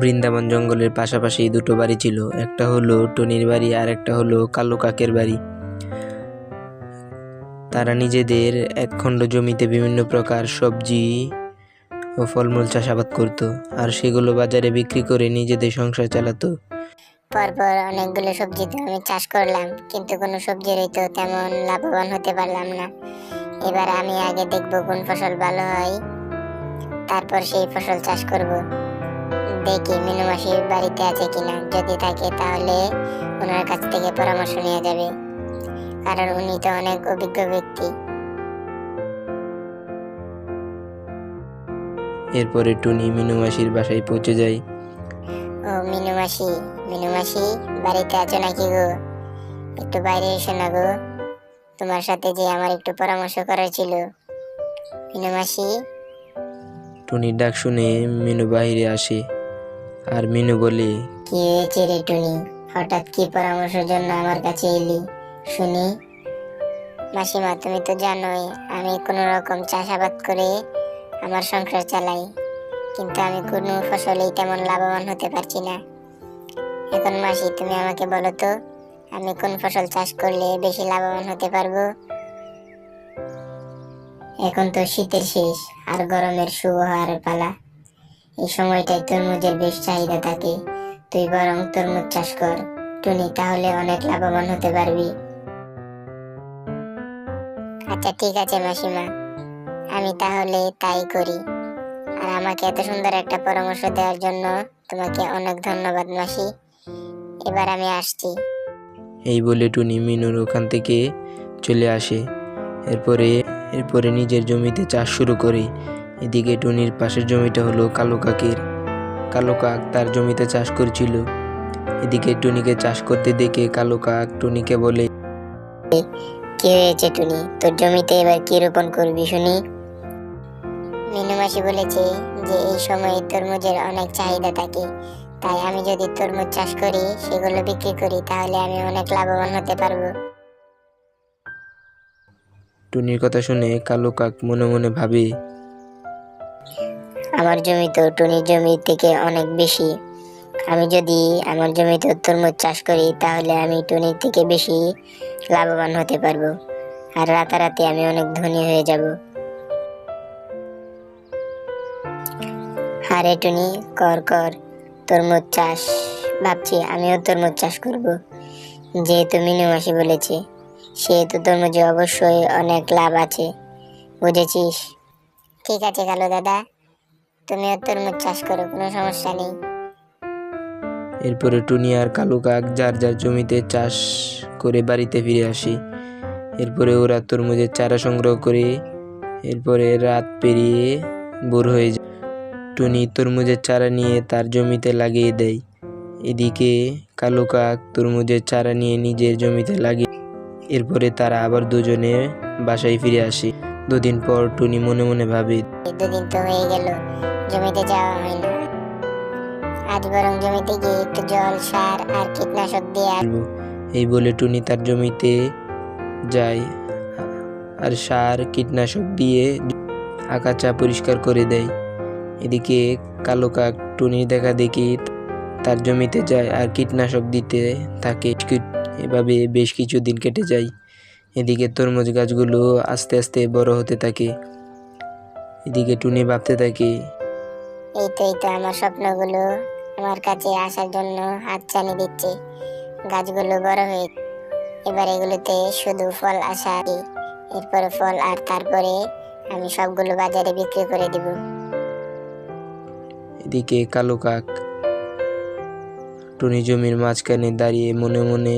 বৃন্দাবন জঙ্গলের পাশাপাশি দুটো বাড়ি ছিল, একটা হলো টুনির বাড়ি আর একটা হলো কালু কাকের বাড়ি। তারা নিজেদের একখণ্ড জমিতে বিভিন্ন প্রকার সবজি ও ফলমূল চাষাবাদ করত, আর সেগুলো বাজারে বিক্রি করে নিজেদের সংসার চালাতো। পরপর অনেকগুলো সবজি তো আমি চাষ করলাম, কিন্তু কোনো সবজিরই তো তেমন লাভবান হতে পারলাম না। এবার আমি আগে দেখবো কোন ফসল ভালো হয়, তারপর সেই ফসল চাষ করব। দেখি মিনু মাসির বাড়িতে আছে কিনা, যদি থাকে তাহলে ওনার কাছ থেকে পরামর্শ নেওয়া যাবে, কারণ উনি তো অনেক অভিজ্ঞ ব্যক্তি। এরপরে টুনি মিনু মাসির বাসায় পৌঁছে যায়। ও মিনু মাসি, মিনু মাসি বাড়িতে আছো নাকি গো? একটু বাইরে এসো না গো, তোমার সাথে যে আমার একটু পরামর্শ করার ছিল। মিনু মাসি। টুনির ডাক শুনে মিনু বাইরে আসে, আর মিনু বলে, কি হয়েছে রে টুনি, হঠাৎ কি পরামর্শের জন্য আমার কাছে এলি শুনি? মাসিমা, তুমি তো জানোই আমি কোনো রকম চাষাবাদ করে আমার সংসার চালাই, কিন্তু আমি কোনো ফসলেই তেমন লাভবান হতে পারছি না। এখন মাসি, তুমি আমাকে বলো তো, আমি কোন ফসল চাষ করলে বেশি লাভবান হতে পারবো? এখন তো শীতের শেষ আর গরমের শুরুর পালা, এই সময়টায় তরমুজের বেশ চাহিদা থাকে। তুই বরং তরমুজ চাষ কর টুনি, তাহলে অনেক লাভবান হতে পারবি। আচ্ছা ঠিক আছে মাসিমা, আমি তাহলে তাই করি। আর আমাকে এত সুন্দর একটা পরামর্শ দেওয়ার জন্য তোমাকে অনেক ধন্যবাদ মাসি। এবার আমি আসছি। এই বলে টুনি মিনুর ওখান থেকে চলে আসে। এরপরে নিজের জমিতে চাষ শুরু করে। এদিকে টুনির পাশের জমিটা হলো কালু কাকের। কালু কাক তার জমিতে চাষ করছিল। এদিকে টুনিকে চাষ করতে দেখে কালু কাক টুনিকে বলে, কি হয়েছে টুনি, তোর জমিতে এবার কি রোপণ করবি শুনি? মিনু মাসি বলেছে যে এই সময়ে তরমুজের অনেক চাহিদা থাকে, তাই আমি যদি তরমুজ চাষ করি, সেগুলো বিক্রি করি, তাহলে আমি অনেক লাভবান হতে পারবো। টুনির কথা শুনে কালু কাক মনে মনে ভাবে, আমার জমি তো টুনির জমি থেকে অনেক বেশি। আমি যদি আমার জমিতে তরমুজ চাষ করি, তাহলে আমি টুনির থেকে বেশি লাভবান হতে পারবো, আর রাতারাতি আমি অনেক ধনী হয়ে যাব। আরে টুনি, কর কর তরমুজ চাষ। ভাবছি আমিও তরমুজ চাষ করব, যেহেতু মিনু মাসি বলেছে, সেহেতু তরমুজে অবশ্যই অনেক লাভ আছে, বুঝেছিস? ঠিক আছে কালু দাদা, তুমিও তরমুজ চাষ করো, কোনো সমস্যা নেই। এরপরে টুনি আর কালু কাক যার যার জমিতে চাষ করে বাড়িতে ফিরে আসে। এরপরে ওরা তরমুজের চারা সংগ্রহ করে। এরপরে রাত পেরিয়ে ভোর হয়ে যায়। টুনি তরমুজের চারা নিয়ে তার জমিতে লাগিয়ে দেয়। এদিকে কালু কাক তরমুজের চারা নিয়ে নিজের জমিতে লাগিয়ে। এরপরে তারা আবার দুজনে বাসায় ফিরে আসে। দুদিন পর টুনি মনে মনে ভাবে, দুদিন তো হয়ে গেল, জমিতে যাওয়া হয় না। আজ বরং জমিতে গিয়ে একটু জল, সার আর কীটনাশক দিয়ে আসবো। এই বলে টুনি তার জমিতে যায় আর সার কীটনাশক দিয়ে আগাছা পরিষ্কার করে দেয়। এদিকে কালো কাক টুনির দেখা দেখি তার জমিতে যায় আর কীটনাশক দিতে থাকে। এভাবে বেশ কিছুদিন কেটে যায়। এদিকে তরমুজ গাছগুলো আস্তে আস্তে বড় হতে থাকে। এদিকে টুনি ভাবতে থাকে, এই তো আমার স্বপ্নগুলো আমার কাছে আসার জন্য হাতছানি দিচ্ছে। গাছগুলো বড় হয়ে এবার এগুলোতে শুধু ফল আসা, এরপরে ফল, আর তারপরে আমি সবগুলো বাজারে বিক্রি করে দিব। এদিকে কালো কাক টুনি জমির মাঝখানে দাঁড়িয়ে মনে মনে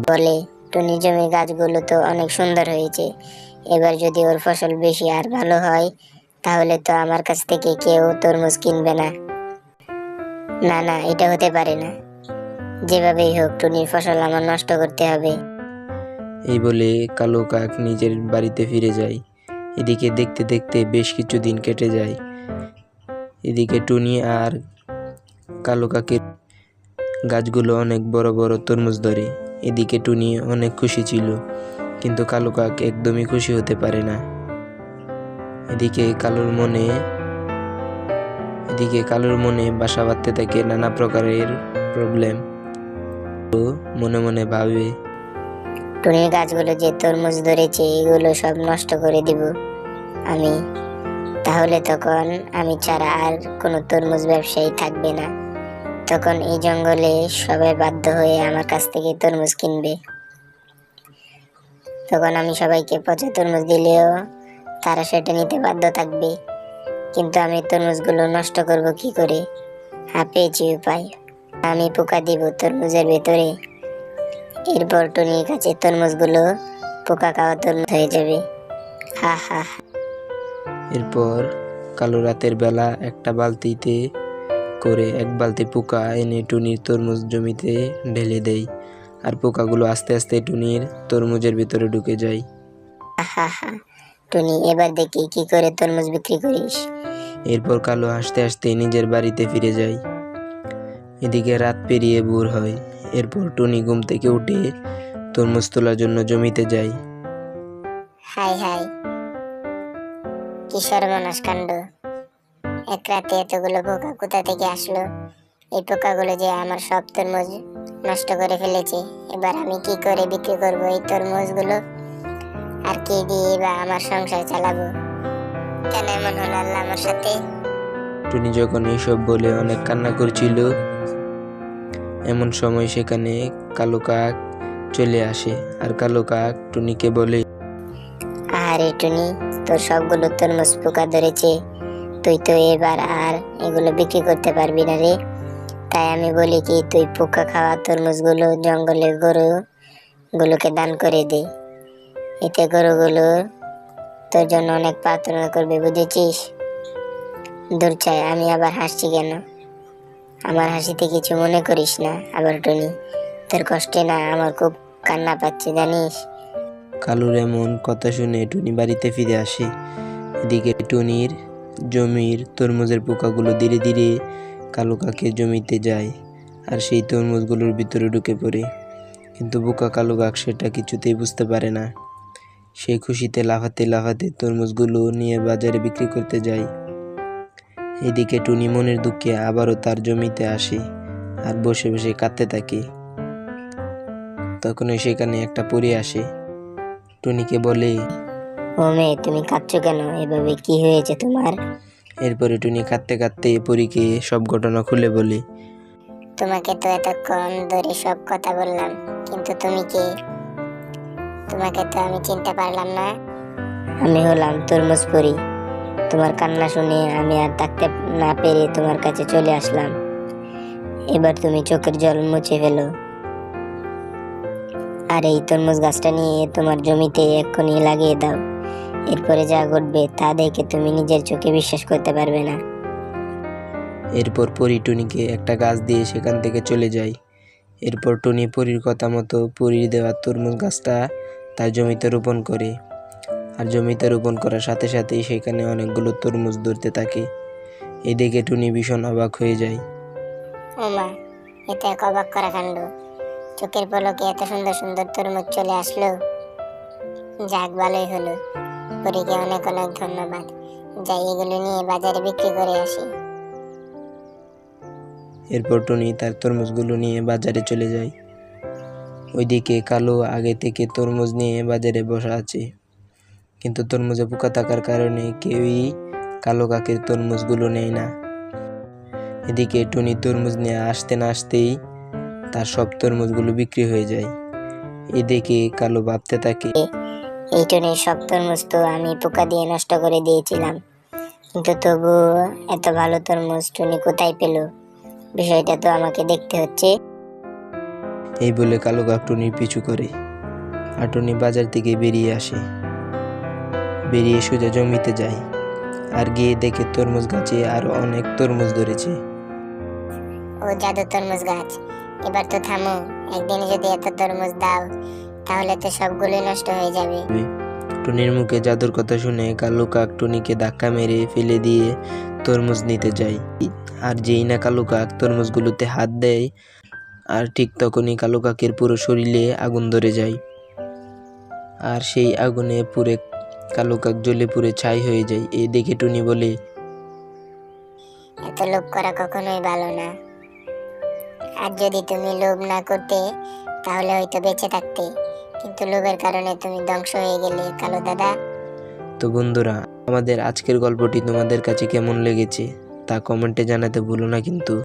বলে, টুনি জমির গাছগুলো তো অনেক সুন্দর হয়েছে, এবার যদি ওর ফসল বেশি আর ভালো হয়, তাহলে তো আমার কাছ থেকে কেউ তরমুজ কিনবে না। না না, এটা হতে পারে না, যেভাবেই হোক টুনির ফসল আমার নষ্ট করতে হবে। এই বলে কালো কাক নিজের বাড়িতে ফিরে যায়। এদিকে দেখতে দেখতে বেশ কিছুদিন কেটে যায়। এদিকে টুনি আর কালো কাকের গাছগুলো অনেক বড় বড় তরমুজ ধরে। এদিকে টুনি অনেক খুশি ছিল, কিন্তু কালো কাক একদমই খুশি হতে পারে না। এদিকে এদিকে কালুর মনে বাসা বাঁধতে থাকে নানা প্রকারের প্রবলেম। ও মনে মনে ভাবে, টুনির গাছগুলো যে তরমুজ ধরেছে এগুলো সব নষ্ট করে দিব আমি, তাহলে তখন আমি ছাড়া আর কোনো তরমুজ ব্যবসায়ী থাকবে না। তখন এই জঙ্গলে সবাই বাধ্য হয়ে আমার কাছ থেকে তরমুজ কিনবে। তখন আমি সবাইকে পচা তরমুজ দিলেও তারা সেটা নিতে বাধ্য থাকবে। কিন্তু আমি তরমুজগুলো নষ্ট করব কি করে? পেয়েছি উপায়। আমি পোকা দিব তরমুজের ভেতরে, এরপর টুনির কাছে তরমুজগুলো পোকা খাওয়া তরমুজ হয়ে যাবে। হা হা হা। এরপর কালু রাতের বেলা একটা বালতিতে করে এক বালতি পোকা এনে টুনির তরমুজ জমিতে ঢেলে দেয়। আর পোকাগুলো আস্তে আস্তে টুনির তরমুজের ভিতরে ঢুকে যায়। হা হা। টুনি, এবার দেখি কি করে তরমুজ বিক্রি করিস। এরপর কালু হাসতে হাসতে নিজের বাড়িতে ফিরে যায়। এদিকে রাত পেরিয়ে ভোর হয়। এরপর টুনি ঘুম থেকে উঠে তরমুজ তোলার জন্য জমিতে যায়। হাই হাই, কি সর্বনাশ কাণ্ড! এক রাতে এতগুলো পোকা কোথা থেকে আসলো? এই পোকাগুলো যে আমার সব তরমুজ নষ্ট করে ফেলেছে। এবার আমি কি করে বিক্রি করব এই তরমুজগুলো? আর কি দিয়ে বা আমার সংসার চালাবো? কেন এমন হলো আল্লাহ আমার সাথে? টুনি যখন এইসব বলে অনেক কান্না করছিল, এমন সময় সেখানে কালো কাক চলে আসে। আর কালো কাক টুনিকে বলে, আরে টুনি, তোর সবগুলো তরমুজ পোকা ধরেছে, তুই তো এবার আর এগুলো বিক্রি করতে পারবি না রে। তাই আমি বলি কি, তুই পোকা খাওয়া তরমুজগুলো জঙ্গলের গরুগুলোকে দান করে দে। এতে গরুগুলো তোর জন্য অনেক প্রার্থনা করবে, বুঝেছিস? দূর চাই, আমি আবার হাসছি কেন? আমার হাসিতে কিছু মনে করিস না আবার টুনি। তোর কষ্টে না আমার খুব কান্না পাচ্ছে, জানিস? কালুর এমন কথা শুনে টুনি বাড়িতে ফিরে আসে। এদিকে টুনির জমির তরমুজের পোকাগুলো ধীরে ধীরে কালো কাকের জমিতে যায় আর সেই তরমুজগুলোর ভিতরে ঢুকে পড়ে। কিন্তু বোকা কালো কাক সেটা কিছুতেই বুঝতে পারে না। সে খুশিতে লাফাতে লাফাতে তরমুজগুলো নিয়ে বাজারে বিক্রি করতে যায়। এদিকে টুনি মনের দুঃখে আবারও তার জমিতে আসে আর বসে বসে কাঁদতে থাকে। তখনই সেখানে একটা পরী আসে। টুনিকে বলে, ও মেয়ে, তুমি কাঁদছো কেন? এভাবে কি হয়েছে তোমার? এরপরে টুনি কাঁদতে কাঁদতে পরীকে সব ঘটনা খুলে বলে। তোমাকে তো এতক্ষণ ধরে সব কথা বললাম, কিন্তু তুমি কে? তোমাকে তো আমি চিনতে পারলাম না। আমি হলাম তরমুজ পরী। তোমার কান্না শুনে আমি আর থাকতে না পেরে তোমার কাছে চলে আসলাম। এবার তুমি চোখের জল মুছে ফেলো আর এই তরমুজ গাছটা নিয়ে তোমার জমিতে এক্ষুনি লাগিয়ে দাও। এরপরে যা ঘটবে তা দেখে তুমি নিজের চোখে বিশ্বাস করতে পারবে না। এরপর পরী টুনিকে একটা গাছ দিয়ে সেখান থেকে চলে যায়। এরপর টুনি পরীর কথা মতো পরীর দেওয়া তরমুজ গাছটা তার জমিতে রোপণ করে। আর জমিতে রোপণ করার সাথে সাথেই সেখানে অনেকগুলো তরমুজ ধরতে থাকে। এই দেখে টুনি ভীষণ অবাক হয়ে যায়। ও মা, এটা এক অবাক করা কাণ্ড! চোখের পলকে এত সুন্দর সুন্দর তরমুজ চলে আসলো। যাক, ভালোই হলো। পরীকে অনেক অনেক ধন্যবাদ। যাই, এগুলো নিয়ে বাজারে বিক্রি করে আসি। এরপর টুনি তার তরমুজগুলো নিয়ে বাজারে চলে যায়। ওইদিকে কালো আগে থেকে তরমুজ নিয়ে বাজারে বসা আছে, কিন্তু তরমুজে পোকা থাকার কারণে কেউই কালো কাকের তরমুজগুলো নেয় না। এদিকে টুনি তরমুজ নিয়ে আসতে না আসতেই তার সব তরমুজগুলো বিক্রি হয়ে যায়। এদিকে কালো ভাবতে থাকে, এই টুনির সব তরমুজ তো আমি পোকা দিয়ে নষ্ট করে দিয়েছিলাম, কিন্তু তবু এত ভালো তরমুজ টুনি কোথায় পেল? বিষয়টা তো আমাকে দেখতে হচ্ছে। এই বলে কালো কাক টুনির পিছু করে। আর টুনি বাজার থেকে বেরিয়ে আসে, বেরিয়ে সোজা জমিতে যায়। আর গিয়ে দেখে তরমুজ গাছে আরো অনেক তরমুজ ধরেছে। ও জাদু তরমুজ গাছ, এবার তো থামো। একদিন যদি এত তরমুজ দাও তাহলে তো সবগুলোই নষ্ট হয়ে যাবে। টুনির মুখে জাদুর কথা শুনে কালো কাক টুনিকে ধাক্কা মেরে ফেলে দিয়ে তরমুজ নিতে যায়। আর যেই না কালো কাক তরমুজগুলোতে হাত দেয়, আর ঠিক তখনই কালো কাকের পুরো শরীরে আগুন ধরে যায়। আর সেই আগুনে পুড়ে কালো কাক জ্বলে পুড়ে ছাই হয়ে যায়। এই দেখে টুনি বলে, এত লোভ করা কখনোই ভালো না। আর যদি তুমি লোভ না করতে তাহলে হয়তো বেঁচে থাকতে, কিন্তু লোভের কারণে তুমি ধ্বংস হয়ে গেলে কালু দাদা। তো বন্ধুরা, আমাদের আজকের গল্পটি তোমাদের কাছে কেমন লেগেছে তা কমেন্টে জানাতে ভুলো না কিন্তু।